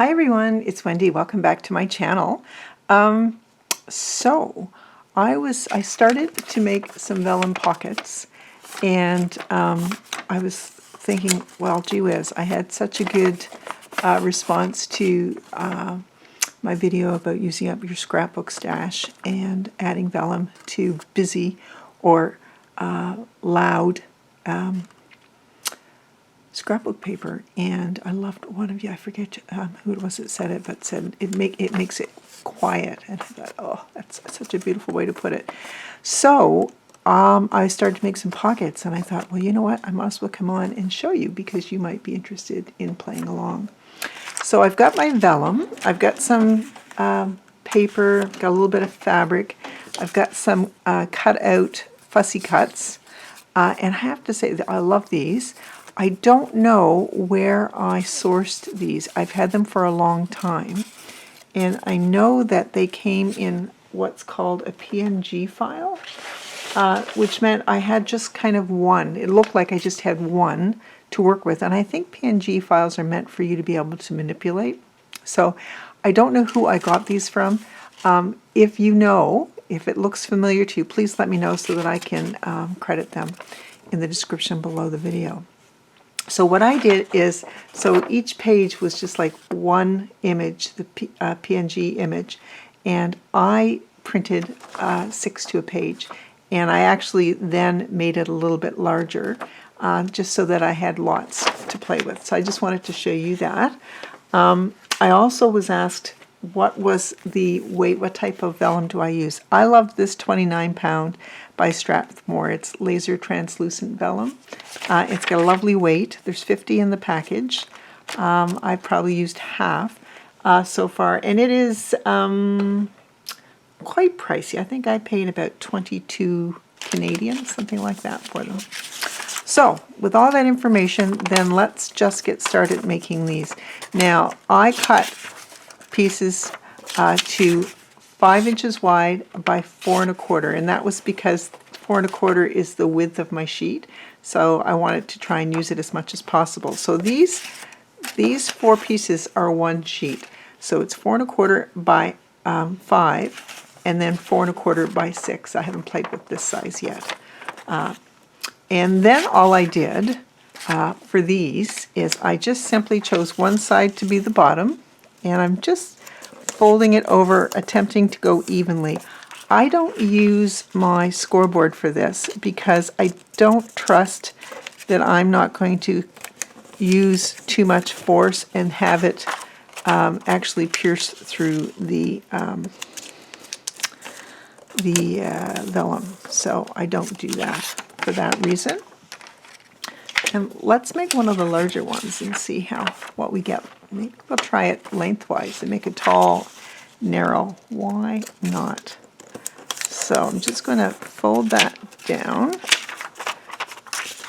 Hi everyone, it's Wendy. Welcome back to my channel. So I started to make some vellum pockets, and I was thinking, well, gee whiz, I had such a good response to my video about using up your scrapbook stash and adding vellum to busy or loud scrapbook paper, and I loved one of you, I forget who it was that said it, but said it makes it quiet, and I thought, oh, that's such a beautiful way to put it. So I started to make some pockets, and I thought, well, you know what, I might as well come on and show you because you might be interested in playing along. So I've got my vellum, I've got some paper, got a little bit of fabric, I've got some cut out fussy cuts, and I have to say that I love these. I don't know where I sourced these. I've had them for a long time, and I know that they came in what's called a PNG file, which meant I had just kind of one. It looked like I just had one to work with, and I think PNG files are meant for you to be able to manipulate. So I don't know who I got these from. If you know, if it looks familiar to you, please let me know so that I can credit them in the description below the video. So what I did is, so each page was just like one image, the PNG image, and I printed 6 to a page, and I actually then made it a little bit larger, just so that I had lots to play with. So I just wanted to show you that. I also was asked, what was the weight, what type of vellum do I use? I loved this 29-pound by Strathmore. It's laser translucent vellum. It's got a lovely weight. There's 50 in the package. I've probably used half so far, and it is quite pricey. I think I paid about 22 Canadian, something like that for them. So with all that information, then let's just get started making these. Now I cut pieces to 5 inches wide by 4 1/4, and that was because 4 1/4 is the width of my sheet, so I wanted to try and use it as much as possible. So these 4 pieces are one sheet, so it's 4 1/4 by 5, and then 4 1/4 by 6. I haven't played with this size yet. And then all I did for these is I just simply chose one side to be the bottom, and I'm just folding it over, attempting to go evenly. I don't use my scoreboard for this because I don't trust that I'm not going to use too much force and have it actually pierce through the vellum. So I don't do that for that reason. And let's make one of the larger ones and see what we get. Maybe we'll try it lengthwise and make it tall, narrow. Why not? So I'm just going to fold that down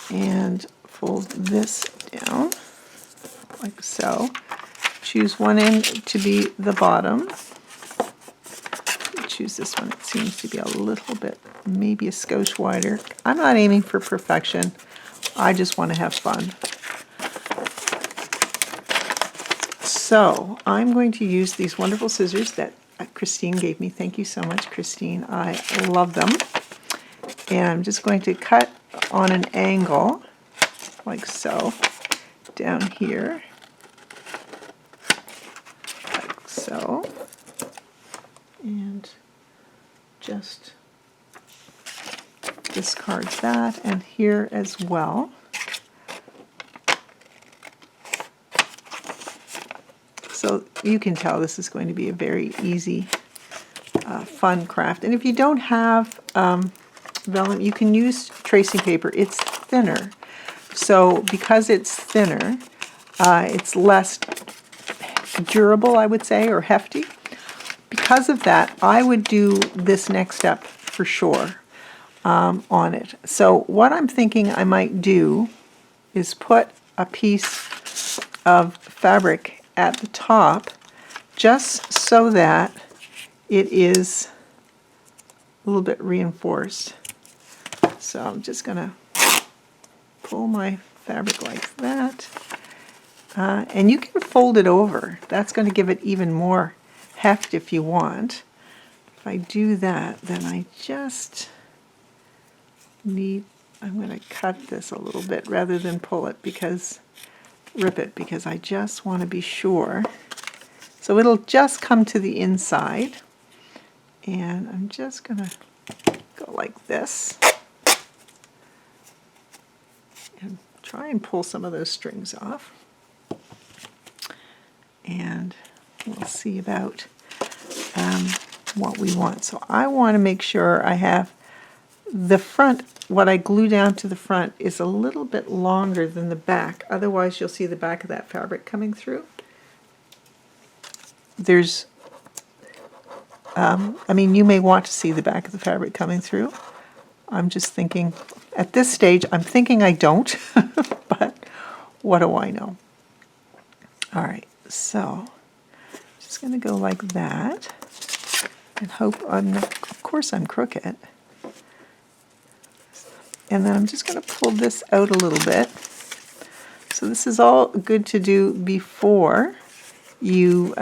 and fold this down like so. Choose one end to be the bottom. Choose this one. It seems to be a little bit, maybe a skosh wider. I'm not aiming for perfection. I just want to have fun. So I'm going to use these wonderful scissors that Christine gave me. Thank you so much, Christine. I love them. And I'm just going to cut on an angle, like so, down here, like so, and just discard that, and here as well. So you can tell this is going to be a very easy, fun craft. And if you don't have vellum, you can use tracing paper. It's thinner. So because it's thinner, it's less durable, I would say, or hefty. Because of that, I would do this next step for sure on it. So what I'm thinking I might do is put a piece of fabric at the top, just so that it is a little bit reinforced. So I'm just going to pull my fabric like that, And you can fold it over. That's going to give it even more heft if you want. If I do that, then I just need, I'm going to cut this a little bit rather than pull it because, rip it, because I just want to be sure. So it'll just come to the inside. And I'm just going to go like this. And try and pull some of those strings off. And we'll see about what we want. So I want to make sure I have the front, what I glue down to the front is a little bit longer than the back. Otherwise you'll see the back of that fabric coming through. There's, I mean, you may want to see the back of the fabric coming through. I'm just thinking, at this stage, I'm thinking I don't, but what do I know? All right, so just going to go like that and hope I'm not, of course I'm crooked. And then I'm just going to pull this out a little bit. So this is all good to do before you,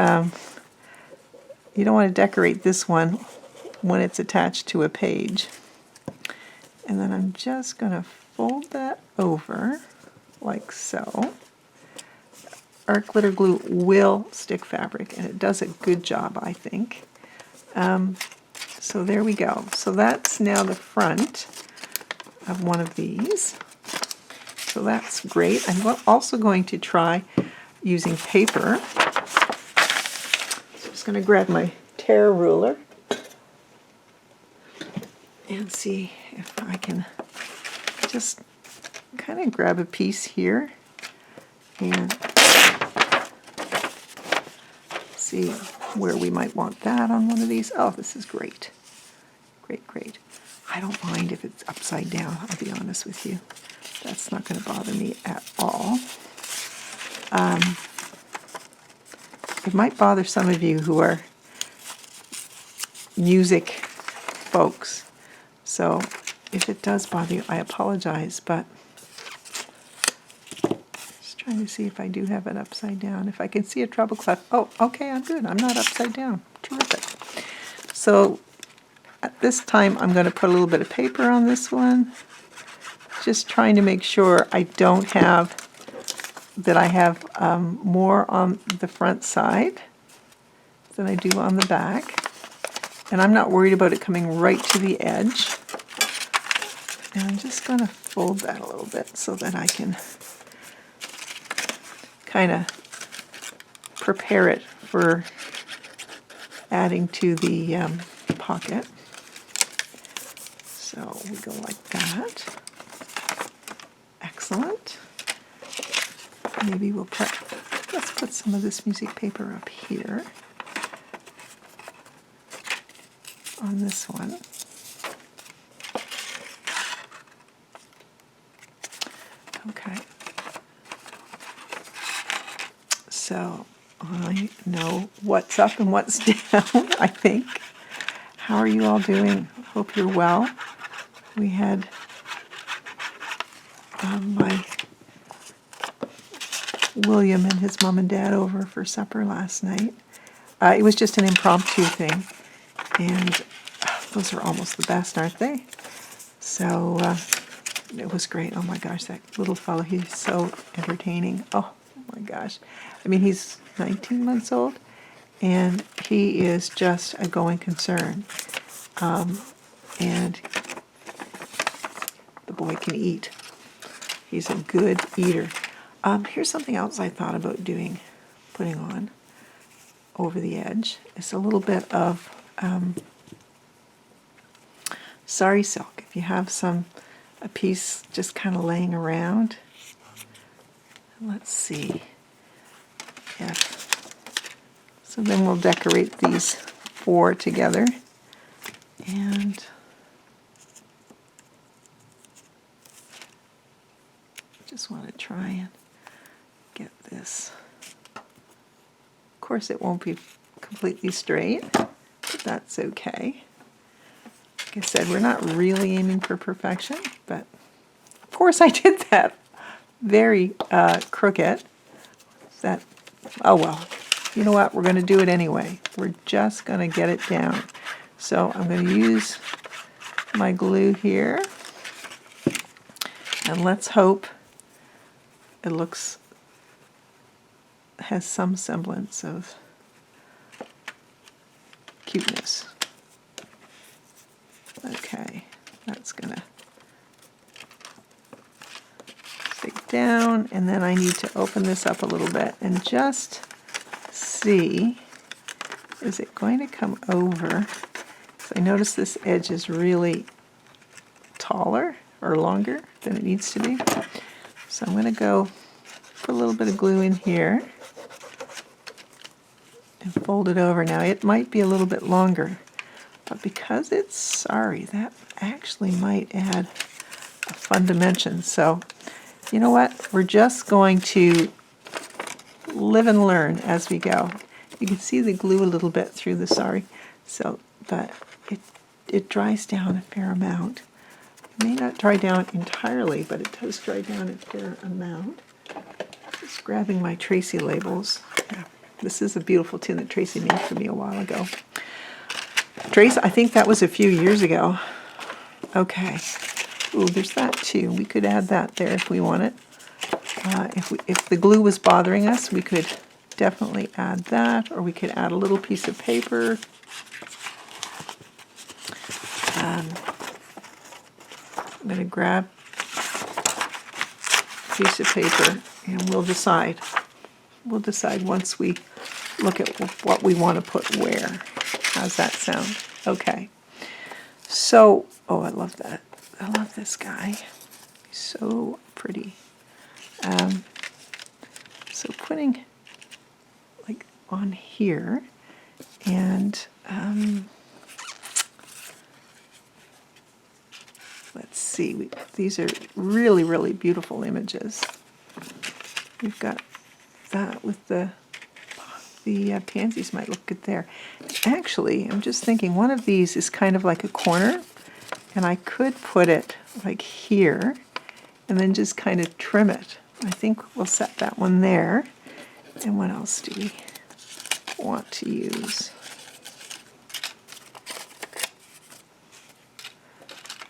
you don't want to decorate this one when it's attached to a page. And then I'm just going to fold that over like so. Art glitter glue will stick fabric, and it does a good job, I think. So there we go. So that's now the front of one of these. So that's great. I'm also going to try using paper. So I'm just going to grab my tear ruler and see if I can just kind of grab a piece here and see where we might want that on one of these. Oh, this is great. Great, great. I don't mind if it's upside down, I'll be honest with you. That's not going to bother me at all. It might bother some of you who are music folks. So if it does bother you, I apologize, but just trying to see if I do have it upside down. If I can see a treble clef. Oh, okay, I'm good. I'm not upside down. Terrific. So at this time, I'm going to put a little bit of paper on this one. Just trying to make sure I don't have, that I have more on the front side than I do on the back. And I'm not worried about it coming right to the edge. And I'm just going to fold that a little bit so that I can kind of prepare it for adding to the pocket. So we go like that. Excellent. Maybe we'll put, let's put some of this music paper up here on this one. Okay. So I know what's up and what's down, I think. How are you all doing? Hope you're well. We had my William and his mom and dad over for supper last night. It was just an impromptu thing, and those are almost the best, aren't they? So it was great. Oh my gosh, that little fellow, he's so entertaining. Oh my gosh. I mean, he's 19 months old, and he is just a going concern. And the boy can eat. He's a good eater. Here's something else I thought about doing, putting on over the edge. It's a little bit of sari silk. If you have a piece just kind of laying around, let's see if, so then we'll decorate these four together. And just want to try and get this. Of course, it won't be completely straight, but that's okay. Like I said, we're not really aiming for perfection, but of course I did that very crooked. that, oh well, you know what, we're going to do it anyway. We're just going to get it down. So I'm going to use my glue here, and let's hope it has some semblance of cuteness. Okay, that's going to stick down, and then I need to open this up a little bit and just see, is it going to come over? So I notice this edge is really taller or longer than it needs to be. So I'm going to go put a little bit of glue in here and fold it over. Now it might be a little bit longer, but because it's sorry, that actually might add a fun dimension. So you know what? We're just going to live and learn as we go. You can see the glue a little bit through the sari, so but it dries down a fair amount. It may not dry down entirely, but it does dry down a fair amount. Just grabbing my Tracy labels. Yeah, this is a beautiful tin that Tracy made for me a while ago. Tracy, I think that was a few years ago. Okay. Ooh, there's that too. We could add that there if we want it. If the glue was bothering us, we could definitely add that, or we could add a little piece of paper. I'm going to grab a piece of paper, and we'll decide. We'll decide once we look at what we want to put where. How's that sound? Okay. So, oh, I love that. I love this guy. He's so pretty. So putting like on here, and let's see. These are really, really beautiful images. We've got that with the pansies might look good there. Actually, I'm just thinking one of these is kind of like a corner, and I could put it like here and then just kind of trim it. I think we'll set that one there. And what else do we want to use?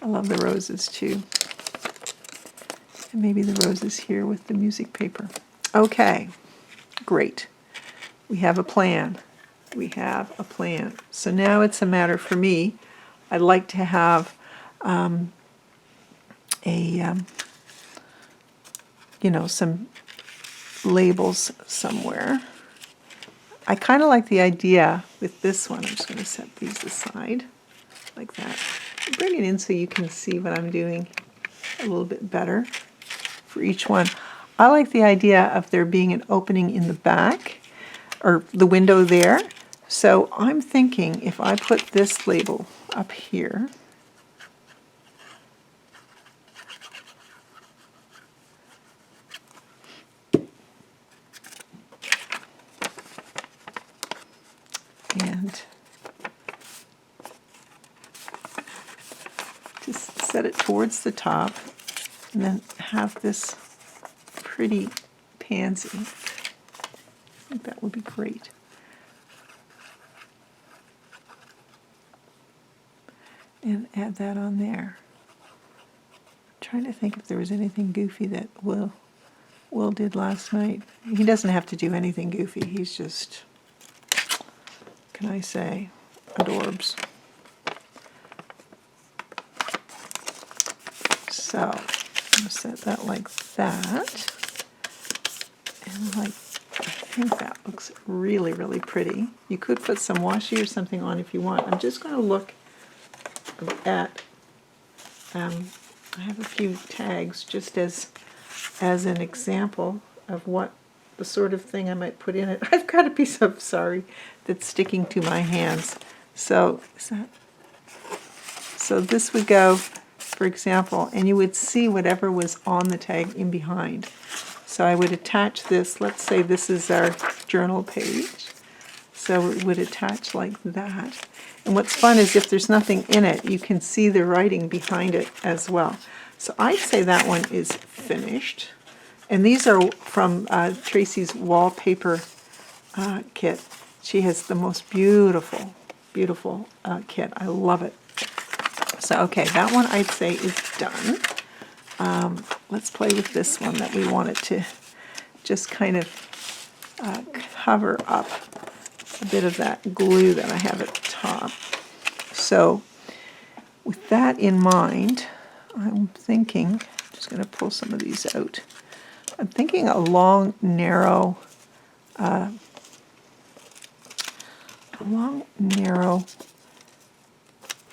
I love the roses too. And maybe the roses here with the music paper. Okay, great. We have a plan. We have a plan. So now it's a matter for me. I'd like to have some labels somewhere. I kind of like the idea with this one. I'm just going to set these aside like that. Bring it in so you can see what I'm doing a little bit better for each one. I like the idea of there being an opening in the back, or the window there. So I'm thinking if I put this label up here, and just set it towards the top, and then have this pretty pansy. I think that would be great. And add that on there. I'm trying to think if there was anything goofy that Will did last night. He doesn't have to do anything goofy. He's just, can I say, adorbs. So I'm going to set that like that. And like, I think that looks really, really pretty. You could put some washi or something on if you want. I'm just going to look at, I have a few tags just as an example of what the sort of thing I might put in it. I've got a piece of sari that's sticking to my hands. So this would go, for example, and you would see whatever was on the tag in behind. So I would attach this, let's say this is our journal page. So it would attach like that. And what's fun is if there's nothing in it, you can see the writing behind it as well. So I'd say that one is finished. And these are from Tracy's wallpaper kit. She has the most beautiful, beautiful kit. I love it. So, okay, that one I'd say is done. Let's play with this one that we wanted to just kind of cover up a bit of that glue that I have at the top. So, with that in mind, I'm thinking, just going to pull some of these out. I'm thinking a long, narrow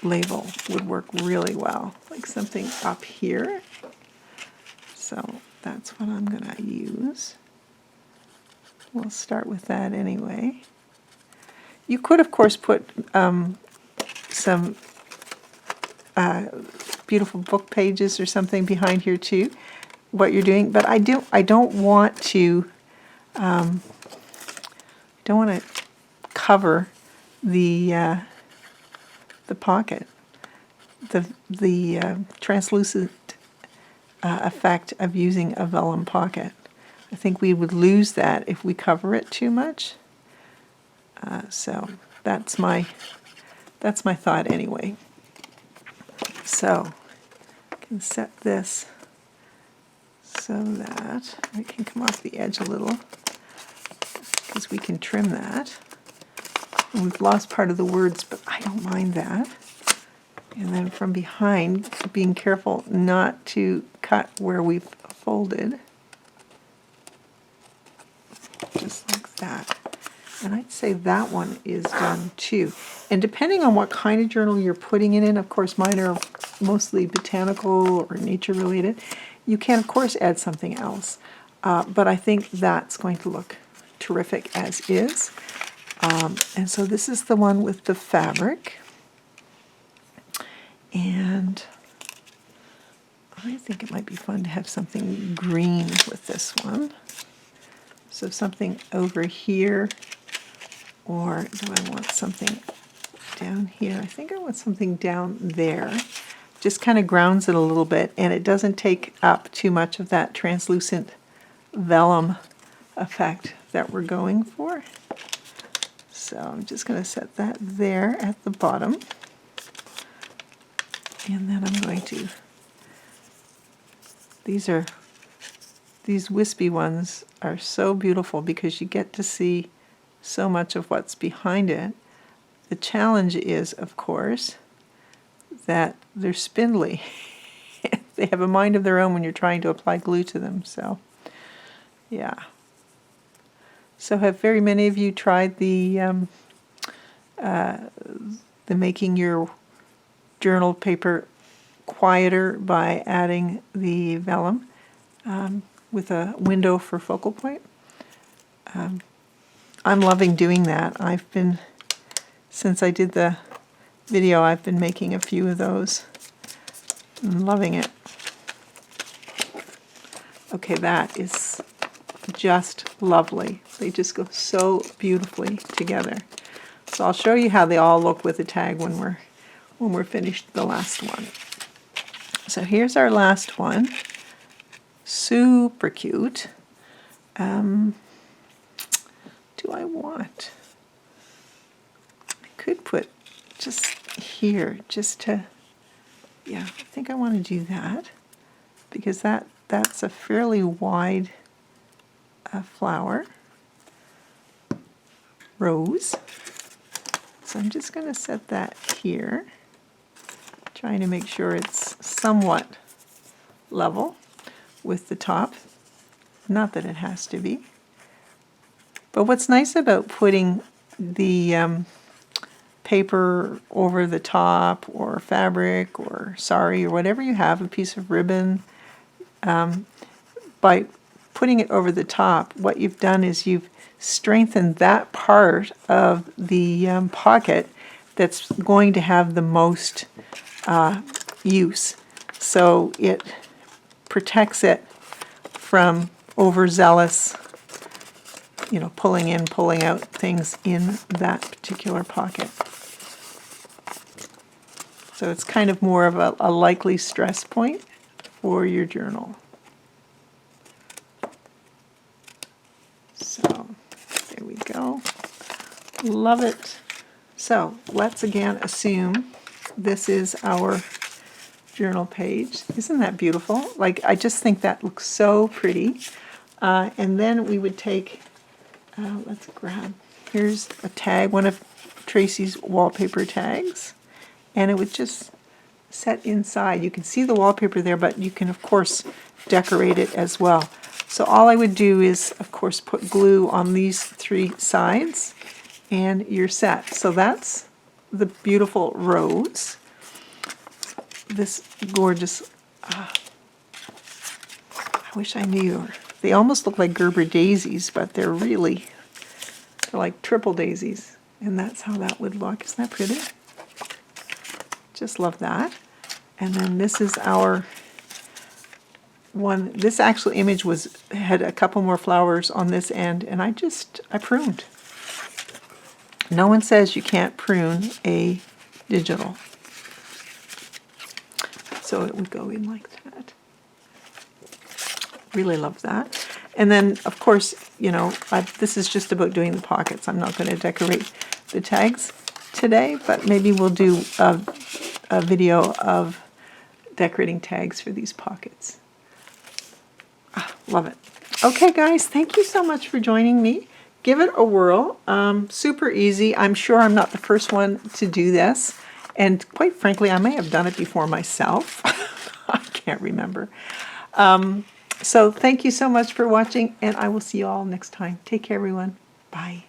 label would work really well, like something up here. So that's what I'm going to use. We'll start with that anyway. You could, of course, put some beautiful book pages or something behind here too, what you're doing. But I don't want to cover the pocket, the translucent effect of using a vellum pocket. I think we would lose that if we cover it too much. So that's my thought anyway. So I can set this so that I can come off the edge a little, because we can trim that. And we've lost part of the words, but I don't mind that. And then from behind, being careful not to cut where we've folded. Just like that. And I'd say that one is done too. And depending on what kind of journal you're putting it in, of course mine are mostly botanical or nature related, you can of course add something else. But I think that's going to look terrific as is. And so this is the one with the fabric. And I think it might be fun to have something green with this one. So something over here, or do I want something down here? I think I want something down there. Just kind of grounds it a little bit, and it doesn't take up too much of that translucent vellum effect that we're going for. So I'm just going to set that there at the bottom. And then I'm going to, these wispy ones are so beautiful because you get to see so much of what's behind it. The challenge is, of course, that they're spindly. They have a mind of their own when you're trying to apply glue to them. So, yeah. So have very many of you tried the making your journal paper quieter by adding the vellum with a window for focal point? I'm loving doing that. Since I did the video, I've been making a few of those. I'm loving it. Okay, that is just lovely. They just go so beautifully together. So I'll show you how they all look with the tag when we're finished the last one. So here's our last one. Super cute. Do I want? I could put just here, just to, yeah, I think I want to do that because that's a fairly wide flower. Rose. So I'm just going to set that here, trying to make sure it's somewhat level with the top. Not that it has to be. But what's nice about putting the paper over the top, or fabric, or sari, or whatever you have, a piece of ribbon, by putting it over the top, what you've done is you've strengthened that part of the pocket that's going to have the most use. So it protects it from overzealous, pulling in, pulling out things in that particular pocket. So it's kind of more of a likely stress point for your journal. Love it. So let's again assume this is our journal page. Isn't that beautiful? Like, I just think that looks so pretty. And then we would take, let's grab, here's a tag, one of Tracy's wallpaper tags, and it would just set inside. You can see the wallpaper there, but you can, of course, decorate it as well. So all I would do is, of course, put glue on these 3 sides, and you're set. So that's the beautiful rose. This gorgeous, I wish I knew. They almost look like Gerber daisies, but they're like triple daisies. And that's how that would look. Isn't that pretty? Just love that. And then this is our one. This actual image had a couple more flowers on this end, and I pruned. No one says you can't prune a digital. So it would go in like that. Really love that. And then, of course, you know, this is just about doing the pockets. I'm not going to decorate the tags today, but maybe we'll do a video of decorating tags for these pockets. Love it. Okay, guys, thank you so much for joining me. Give it a whirl. Super easy. I'm sure I'm not the first one to do this. And quite frankly, I may have done it before myself. I can't remember. So thank you so much for watching, and I will see you all next time. Take care, everyone. Bye.